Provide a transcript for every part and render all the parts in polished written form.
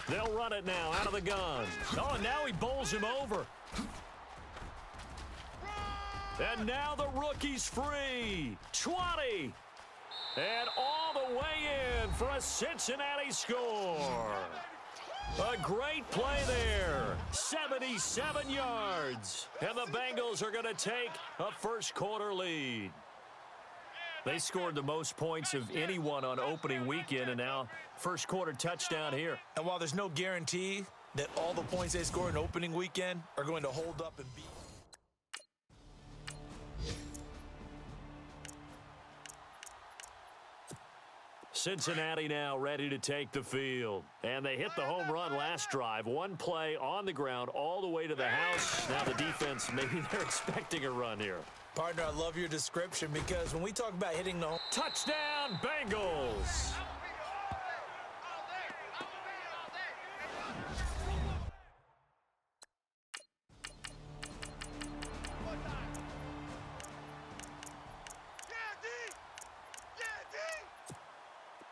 They'll run it now out of the gun. Oh, and now he bowls him over. And now the rookie's free. 20. And all the way in for a Cincinnati score. A great play there. 77 yards. And the Bengals are going to take a first-quarter lead. They scored the most points of anyone on opening weekend, and now first-quarter touchdown here. And while there's no guarantee that all the points they score in opening weekend are going to hold up and beat. Cincinnati now ready to take the field. And they hit the home run last drive. One play on the ground all the way to the house. Now the defense, maybe they're expecting a run here. Partner, I love your description because when we talk about hitting the home... Touchdown, Bengals!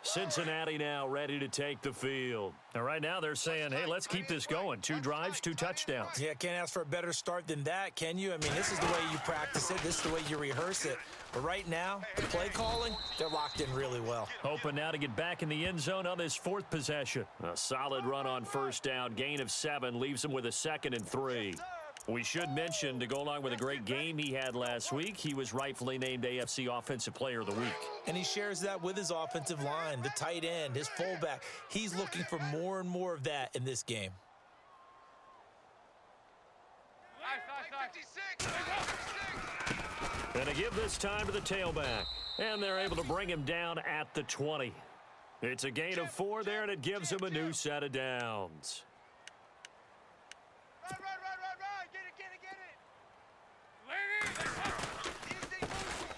Cincinnati now ready to take the field. And right now they're saying, hey, let's keep this going. 2 drives, 2 touchdowns. Yeah, can't ask for a better start than that, can you? I mean, this is the way you practice it. This is the way you rehearse it. But right now, the play calling, they're locked in really well. Hoping now to get back in the end zone on this 4th possession. A solid run on first down. Gain of 7 leaves them with a 2nd and 3. We should mention, to go along with a great game he had last week, he was rightfully named AFC Offensive Player of the Week. And he shares that with his offensive line, the tight end, his fullback. He's looking for more and more of that in this game. And to give this time to the tailback. And they're able to bring him down at the 20. It's a gain of 4 there, and it gives him a new set of downs.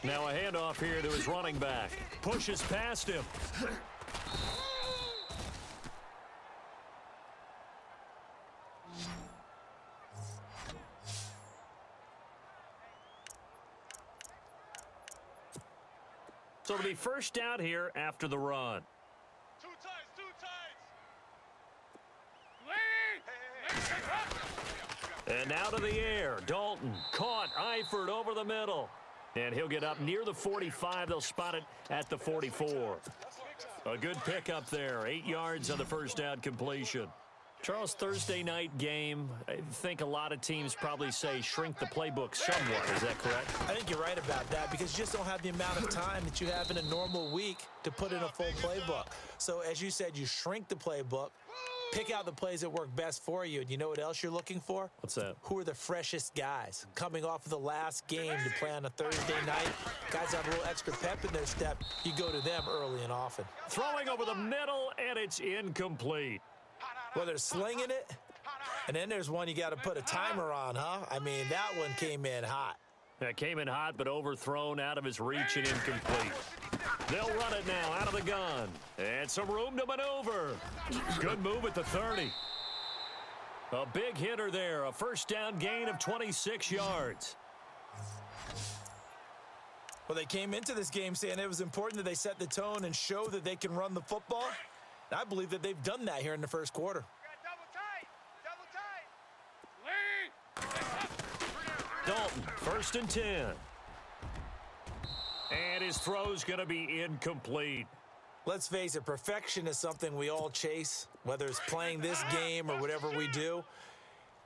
Now a handoff here to his running back. Pushes past him. So it'll be first down here after the run. Two times. And now to the air. Dalton caught. Eifert over the middle. And he'll get up near the 45. They'll spot it at the 44. A good pickup there. 8 yards on the first down completion. Charles, Thursday night game, I think a lot of teams probably say shrink the playbook somewhat. Is that correct? I think you're right about that because you just don't have the amount of time that you have in a normal week to put in a full playbook. So as you said, you shrink the playbook, pick out the plays that work best for you. And you know what else you're looking for? What's that? Who are the freshest guys coming off of the last game to play on a Thursday night? Guys have a little extra pep in their step. You go to them early and often. Throwing over the middle, and it's incomplete. Well, they're slinging it, and then there's one you got to put a timer on, huh? I mean, that one came in hot. That came in hot, but overthrown, out of his reach, and incomplete. They'll run it now out of the gun. And some room to maneuver. Good move at the 30. A big hitter there. A first down gain of 26 yards. Well, they came into this game saying it was important that they set the tone and show that they can run the football. And I believe that they've done that here in the first quarter. Dalton, 1st and 10. And his throw's going to be incomplete. Let's face it, perfection is something we all chase, whether it's playing this game or whatever we do.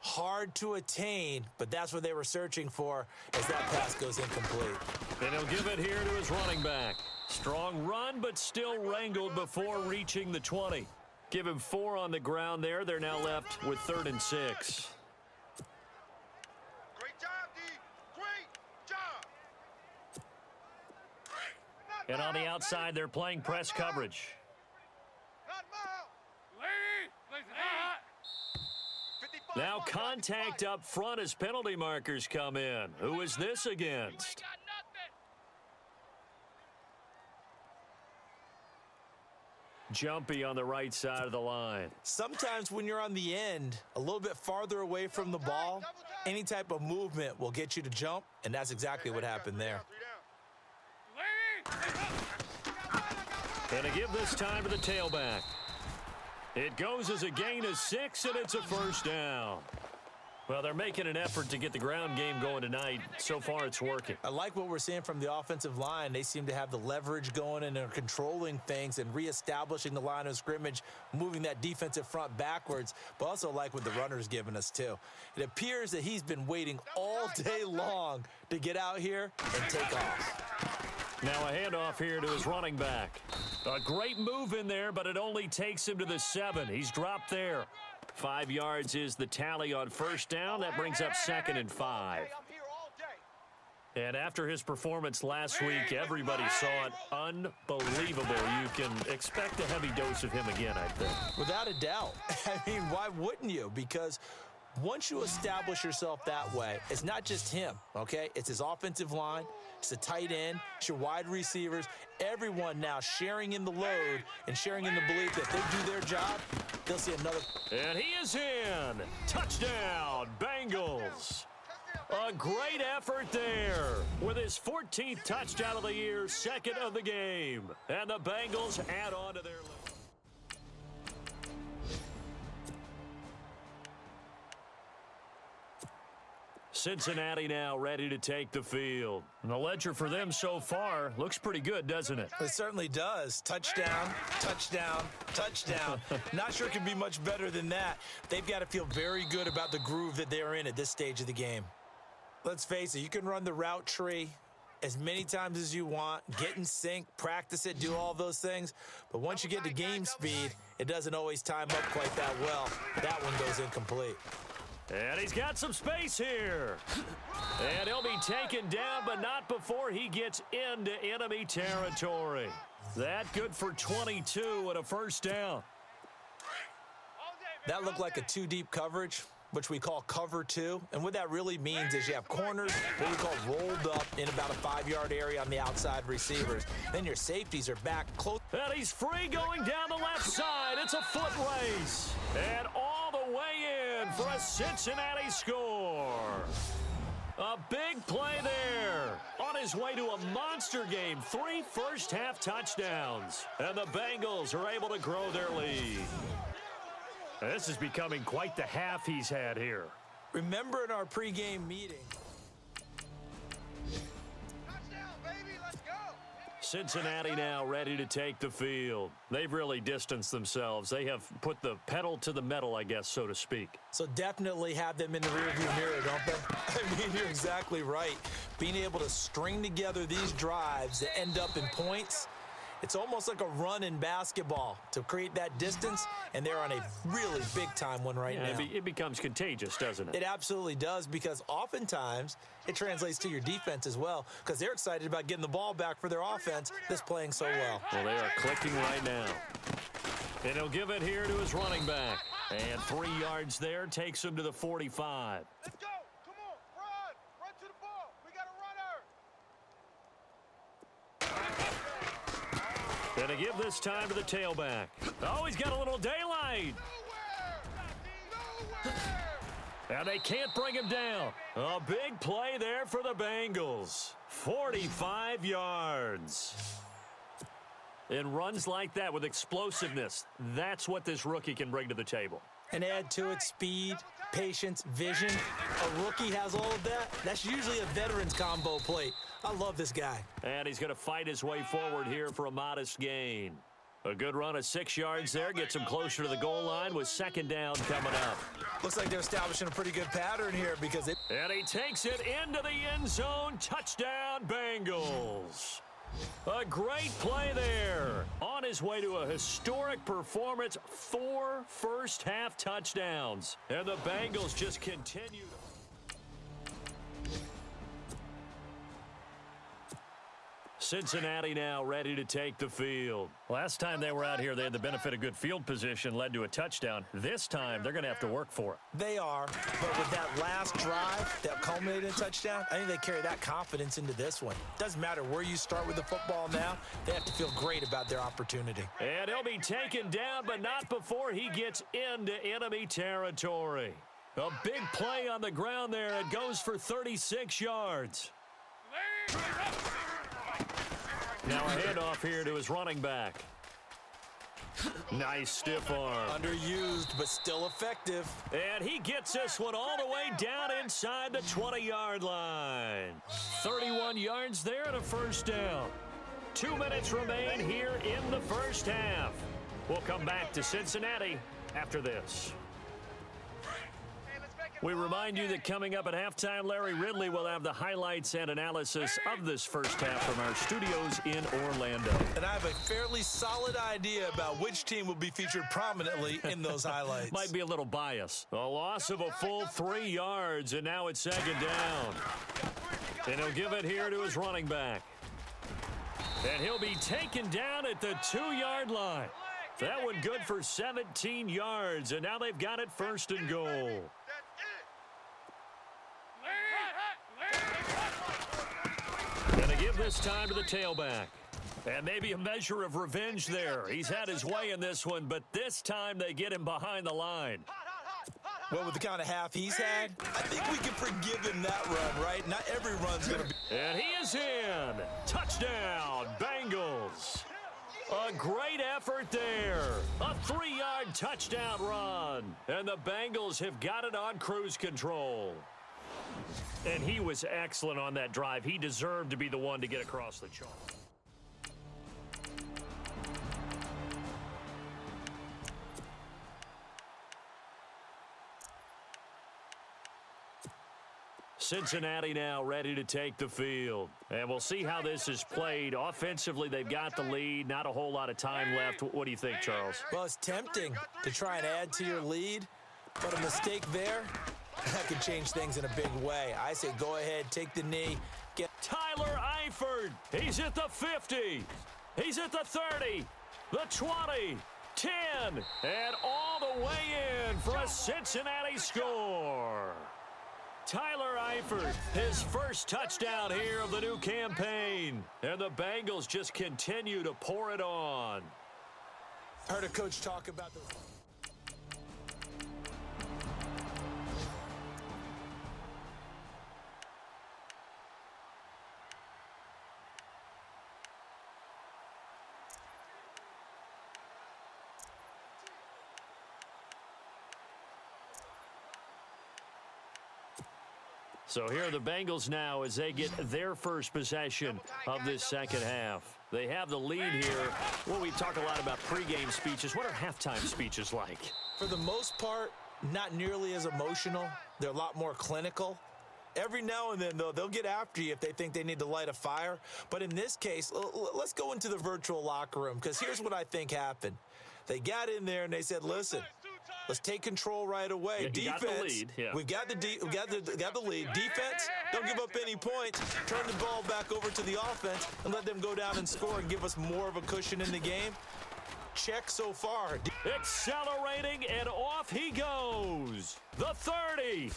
Hard to attain, but that's what they were searching for as that pass goes incomplete. And he'll give it here to his running back. Strong run, but still wrangled before reaching the 20. Give him 4 on the ground there. They're now left with 3rd and 6. Great job, D. Great job. And on the outside, they're playing press coverage. Now contact up front as penalty markers come in. Who is this against? Jumpy on the right side of the line. Sometimes when you're on the end, a little bit farther away from the ball, any type of movement will get you to jump, and that's exactly what happened there. And to give this time to the tailback. It goes as a gain of 6, and it's a first down. Well, they're making an effort to get the ground game going tonight. So far, it's working. I like what we're seeing from the offensive line. They seem to have the leverage going and are controlling things and reestablishing the line of scrimmage, moving that defensive front backwards, but also like what the runner's giving us, too. It appears that he's been waiting all day long to get out here and take off. Now a handoff here to his running back. A great move in there, but it only takes him to the 7. He's dropped there. 5 yards is the tally on first down. That brings up 2nd and 5. And after his performance last week, everybody saw it. Unbelievable. You can expect a heavy dose of him again, I think. Without a doubt. I mean, why wouldn't you? Because once you establish yourself that way, it's not just him, okay? It's his offensive line. It's the tight end. It's your wide receivers. Everyone now sharing in the load and sharing in the belief that if they do their job, they'll see another. And he is in. Touchdown, Bengals. A great effort there with his 14th touchdown of the year, 2nd of the game. And the Bengals add on to their lead. Cincinnati now ready to take the field. And the ledger for them so far looks pretty good, doesn't it? It certainly does. Touchdown, touchdown, touchdown. Not sure it can be much better than that. They've got to feel very good about the groove that they're in at this stage of the game. Let's face it, you can run the route tree as many times as you want, get in sync, practice it, do all those things. But once you get to game speed, it doesn't always time up quite that well. That one goes incomplete. And he's got some space here. And he'll be taken down, but not before he gets into enemy territory. That good for 22 and a first down. That looked like a 2-deep coverage, which we call cover 2. And what that really means is you have corners, what we call rolled up in about a 5-yard area on the outside receivers. Then your safeties are back close. And he's free going down the left side. It's a foot race. And all the way in for a Cincinnati score. A big play there. On his way to a monster game. 3 first-half touchdowns. And the Bengals are able to grow their lead. This is becoming quite the half he's had here. Remember in our pregame meeting, Touchdown, baby, let's go. Cincinnati now ready to take the field. They've really distanced themselves. They have put the pedal to the metal, I guess, so to speak. so definitely have them in the rearview mirror, don't they? I mean, you're exactly right. Being able to string together these drives that end up in points, it's almost like a run in basketball to create that distance, and they're on a really big-time one right now. It becomes contagious, doesn't it? It absolutely does, because oftentimes it translates to your defense as well, because they're excited about getting the ball back for their offense that's playing so well. Well, they are clicking right now. And he'll give it here to his running back. And 3 yards there takes him to the 45. Let's go. Come on, run. Run to the ball. We got a runner. And to give this time to the tailback. Oh, he's got a little daylight. Nowhere. And they can't bring him down. A big play there for the Bengals. 45 yards. And runs like that with explosiveness. That's what this rookie can bring to the table. And add to it speed, patience, vision. A rookie has all of that. That's usually a veteran's combo plate. I love this guy. And he's going to fight his way forward here for a modest gain. A good run of 6 yards there. Gets him closer to the goal line with 2nd down coming up. Looks like they're establishing a pretty good pattern here because it. And he takes it into the end zone. Touchdown, Bengals. A great play there. On his way to a historic performance, 4 first-half touchdowns. And the Bengals just continue. Cincinnati now ready to take the field. Last time they were out here, they had the benefit of good field position, led to a touchdown. This time, they're going to have to work for it. They are, but with that last drive that culminated in a touchdown, I think they carry that confidence into this one. Doesn't matter where you start with the football now, they have to feel great about their opportunity. And he'll be taken down, but not before he gets into enemy territory. A big play on the ground there. It goes for 36 yards. Now a handoff here to his running back. Nice stiff arm. Underused, but still effective. And he gets this one all the way down inside the 20-yard line. 31 yards there and a first down. 2 minutes remain here in the first half. We'll come back to Cincinnati after this. We remind you that coming up at halftime, Larry Ridley will have the highlights and analysis of this first half from our studios in Orlando. And I have a fairly solid idea about which team will be featured prominently in those highlights. Might be a little bias. A loss of a full 3 yards, and now it's second down. And he'll give it here to his running back. And he'll be taken down at the 2-yard line. That one good for 17 yards, and now they've got it first and goal. Gonna give this time to the tailback. And maybe a measure of revenge there. He's had his way in this one, but this time they get him behind the line. Well, with the kind of half he's had, I think we can forgive him that run, right? Not every run's going to be. And he is in. Touchdown, Bengals. A great effort there. A 3-yard touchdown run. And the Bengals have got it on cruise control. And he was excellent on that drive. He deserved to be the one to get across the chalk. Cincinnati now ready to take the field. And we'll see how this is played. Offensively, they've got the lead. Not a whole lot of time left. What do you think, Charles? Well, it's tempting to try and add to your lead, but a mistake there, that could change things in a big way. I say go ahead, take the knee. Tyler Eifert. He's at the 50. He's at the 30. The 20. 10. And all the way in for a Cincinnati score. Tyler Eifert, his first touchdown here of the new campaign. And the Bengals just continue to pour it on. I heard a coach talk about the... So here are the Bengals now as they get their first possession of this second half. They have the lead here. Well, we talk a lot about pregame speeches. What are halftime speeches like? For the most part, not nearly as emotional. They're a lot more clinical. Every now and then, though, they'll get after you if they think they need to light a fire. But in this case, let's go into the virtual locker room, because here's what I think happened. They got in there and they said, listen, let's take control right away. Yeah, defense, got the lead. Yeah. we've got the lead. Defense, don't give up any points. Turn the ball back over to the offense and let them go down and score and give us more of a cushion in the game. Check so far. Accelerating, and off he goes. The 30.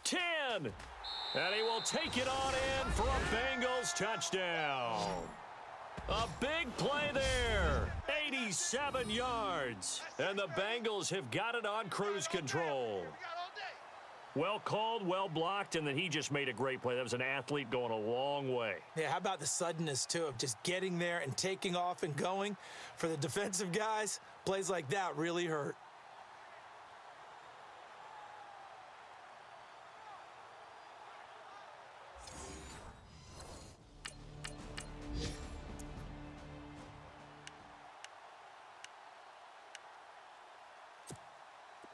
10. And he will take it on in for a Bengals touchdown. A big play there. 87 yards. And the Bengals have got it on cruise control. Well called, well blocked, and then he just made a great play. That was an athlete going a long way. Yeah, how about the suddenness, too, of just getting there and taking off and going? For the defensive guys, plays like that really hurt.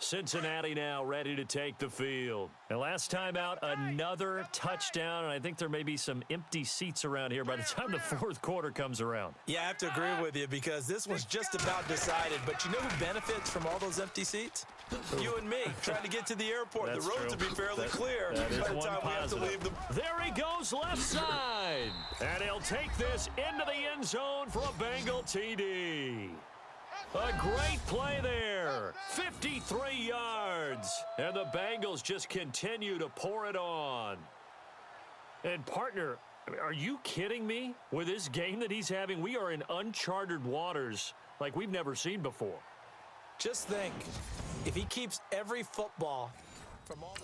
Cincinnati now ready to take the field. And last time out, another touchdown, and I think there may be some empty seats around here by the time the fourth quarter comes around. Yeah, I have to agree with you because this was just about decided. But you know who benefits from all those empty seats? You and me, trying to get to the airport. That's the roads true. will be fairly clear that by the is time one we have to positive. leave the... There he goes left side. And he'll take this into the end zone for a Bengal TD. A great play there. 53 yards. And the Bengals just continue to pour it on. And, partner, are you kidding me? With this game that he's having, we are in uncharted waters like we've never seen before. Just think, if he keeps every football from all the...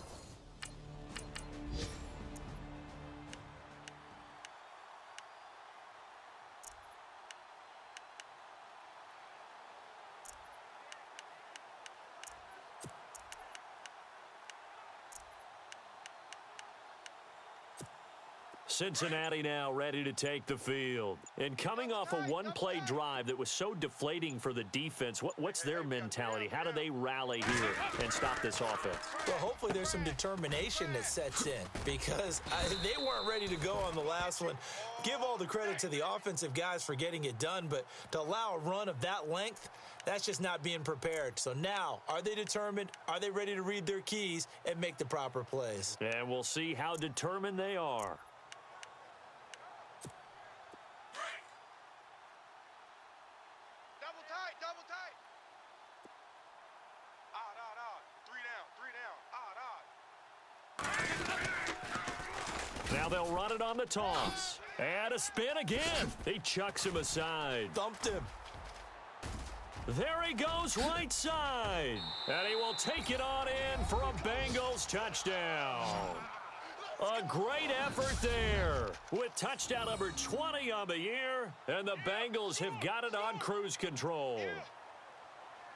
Cincinnati now ready to take the field. And coming off a one-play drive that was so deflating for the defense, what's their mentality? How do they rally here and stop this offense? Well, hopefully there's some determination that sets in because they weren't ready to go on the last one. Give all the credit to the offensive guys for getting it done, but to allow a run of that length, that's just not being prepared. So now, are they determined? Are they ready to read their keys and make the proper plays? And we'll see how determined they are. Double tight, double tight. Odd, odd, odd. Three down, 3 down. Odd, odd. Now they'll run it on the toss. And a spin again. He chucks him aside. Thumped him. There he goes right side. And he will take it on in for a Bengals touchdown. A great effort there with touchdown number 20 on the year. And the Bengals have got it on cruise control.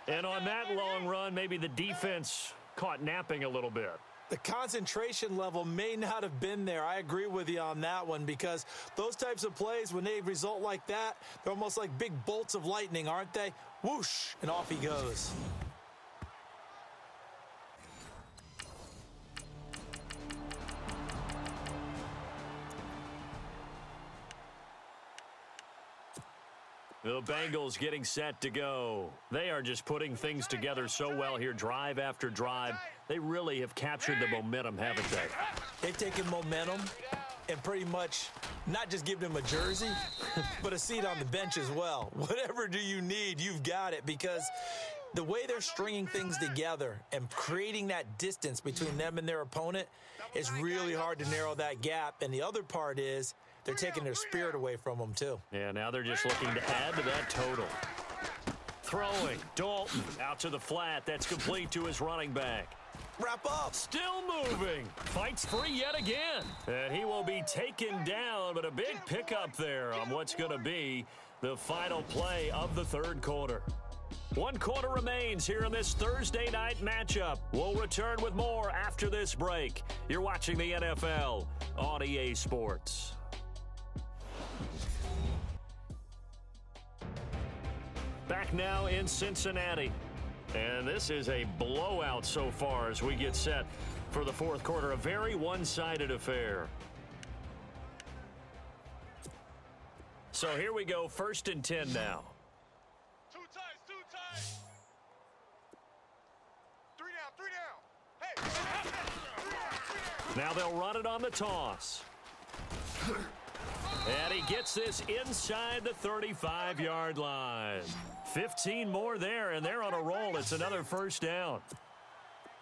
And on that long run, maybe the defense caught napping a little bit. The concentration level may not have been there. I agree with you on that one because those types of plays, when they result like that, they're almost like big bolts of lightning, aren't they? Whoosh, and off he goes. The Bengals getting set to go. They are just putting things together so well here, drive after drive. They really have captured the momentum, haven't they? They've taken momentum and pretty much not just given him a jersey, but a seat on the bench as well. Whatever do you need, you've got it, because the way they're stringing things together and creating that distance between them and their opponent is really hard to narrow that gap. And the other part is they're taking their spirit away from them, too. Yeah, now they're just looking to add to that total. Throwing, Dalton out to the flat. That's complete to his running back. Wrap up. Still moving. Fights free yet again. And he will be taken down, but a big pickup there on what's going to be the final play of the third quarter. 1 quarter remains here in this Thursday night matchup. We'll return with more after this break. You're watching the NFL on EA Sports. Back now in Cincinnati. And this is a blowout so far as we get set for the fourth quarter. A very one-sided affair. So here we go, 1st and 10 now. Two tights. 3 down, 3 down. Hey. Now they'll run it on the toss. And he gets this inside the 35-yard line. 15 more there, and they're on a roll. It's another first down.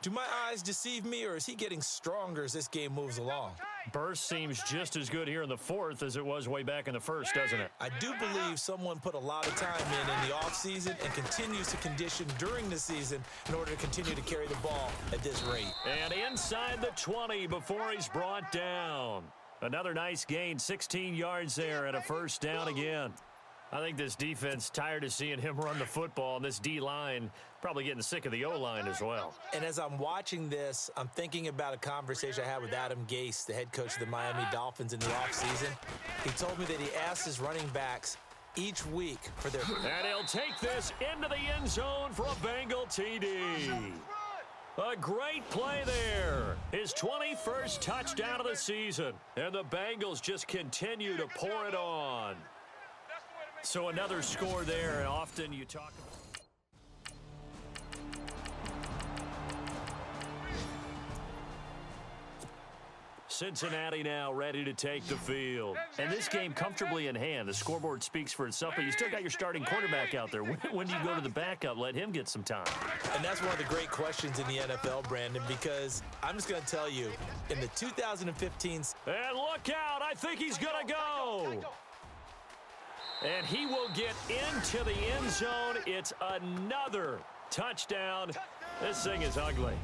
Do my eyes deceive me, or is he getting stronger as this game moves along? Burst seems just as good here in the fourth as it was way back in the first, doesn't it? I do believe someone put a lot of time in the offseason and continues to condition during the season in order to continue to carry the ball at this rate. And inside the 20 before he's brought down. Another nice gain, 16 yards there, and a first down again. I think this defense tired of seeing him run the football, and this D-line probably getting sick of the O-line as well. And as I'm watching this, I'm thinking about a conversation I had with Adam Gase, the head coach of the Miami Dolphins in the offseason. He told me that he asked his running backs each week for their... And he'll take this into the end zone for a Bengal TD. A great play there. His 21st touchdown of the season. And the Bengals just continue to pour it on. So another score there, and often you talk about... Cincinnati now ready to take the field. And this game comfortably in hand. The scoreboard speaks for itself, but you still got your starting quarterback out there. When do you go to the backup? Let him get some time. And that's one of the great questions in the NFL, Brandon, because I'm just going to tell you, in the 2015... And look out, I think he's going to go. And he will get into the end zone. It's another touchdown. This thing is ugly.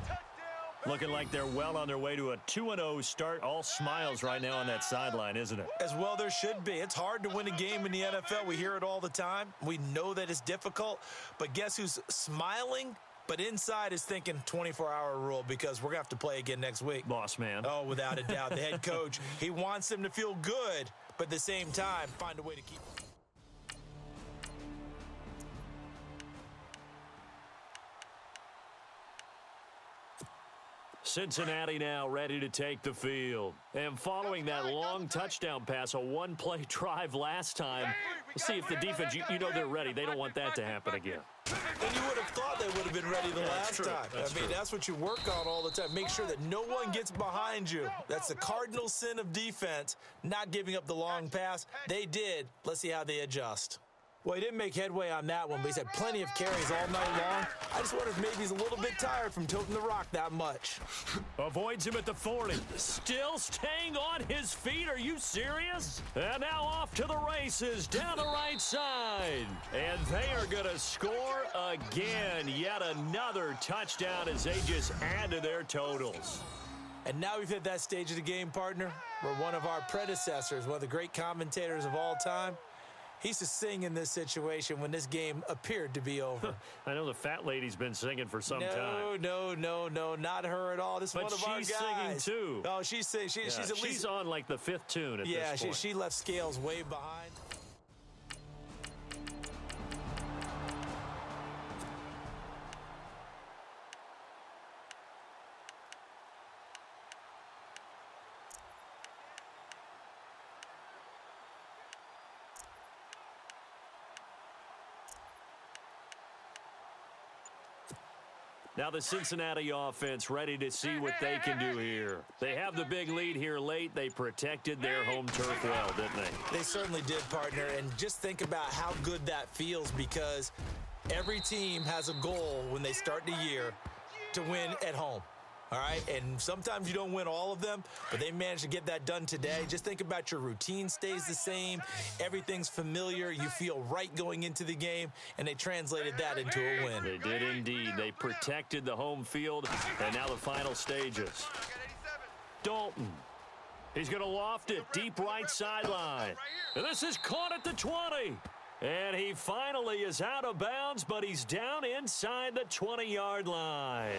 Looking like they're well on their way to a 2-0 start. All smiles right now on that sideline, isn't it? As well there should be. It's hard to win a game in the NFL. We hear it all the time. We know that it's difficult. But guess who's smiling But inside is thinking 24-hour rule because we're going to have to play again next week. Boss man. Oh, without a doubt. The head coach, he wants them to feel good, but at the same time, find a way to keep. Cincinnati now ready to take the field. And following that long touchdown pass, a one-play drive last time, we'll see if the defense, you know they're ready. They don't want that to happen again. And you would have thought they would have been ready the last time. That's what you work on all the time. Make sure that no one gets behind you. That's the cardinal sin of defense, not giving up the long pass. They did. Let's see how they adjust. Well, he didn't make headway on that one, but he's had plenty of carries all night long. I just wonder if maybe he's a little bit tired from toting the rock that much. Avoids him at the 40. Still staying on his feet. Are you serious? And now off to the races down the right side. And they are going to score again. Yet another touchdown as they just add to their totals. And now we've hit that stage of the game, partner, where one of our predecessors, one of the great commentators of all time, he used to sing in this situation when this game appeared to be over. I know the fat lady's been singing for some time. No, not her at all. This is one of our guys. But she's singing too. Oh, she's singing. She's at least. She's on like the 5th tune at this point. She left Scales way behind. Now the Cincinnati offense ready to see what they can do here. They have the big lead here late. They protected their home turf well, didn't they? They certainly did, partner. And just think about how good that feels because every team has a goal when they start the year to win at home. All right, and sometimes you don't win all of them, but they managed to get that done today. Just think about your routine stays the same. Everything's familiar. You feel right going into the game, and they translated that into a win. They did indeed. They protected the home field, and now the final stages. Dalton. He's going to loft it deep right sideline. And this is caught at the 20. And he finally is out of bounds, but he's down inside the 20-yard line.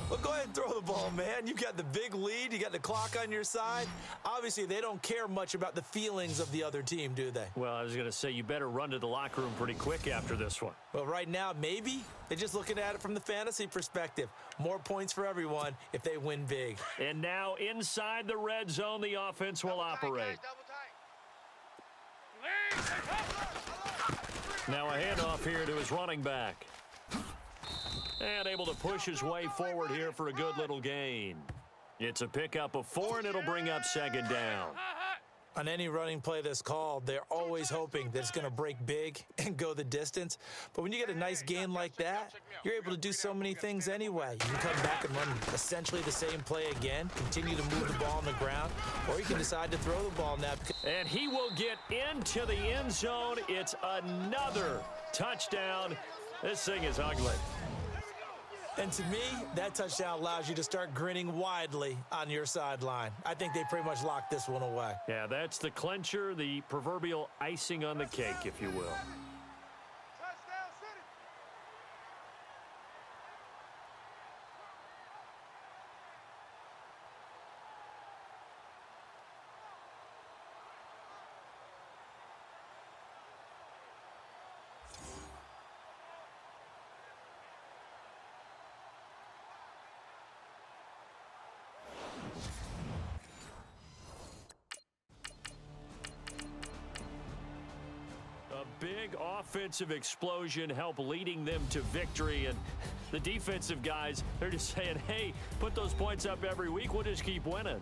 Well, go ahead and throw the ball, man. You've got the big lead. You got the clock on your side. Obviously, they don't care much about the feelings of the other team, do they? Well, I was going to say, you better run to the locker room pretty quick after this one. Well, right now, maybe. They're just looking at it from the fantasy perspective. More points for everyone if they win big. And now inside the red zone, the offense will operate. Now a handoff here to his running back. And able to push his way forward here for a good little gain. It's a pickup of 4, and it'll bring up 2nd down. On any running play that's called, they're always hoping that it's going to break big and go the distance. But when you get a nice gain like that, you're able to do so many things anyway. You can come back and run essentially the same play again, continue to move the ball on the ground, or you can decide to throw the ball now. And he will get into the end zone. It's another touchdown. This thing is ugly. And to me, that touchdown allows you to start grinning widely on your sideline. I think they pretty much locked this one away. Yeah, that's the clincher, the proverbial icing on the cake, if you will. Touchdown City. Big offensive explosion help leading them to victory, and the defensive guys, they're just saying, hey, put those points up every week, we'll just keep winning.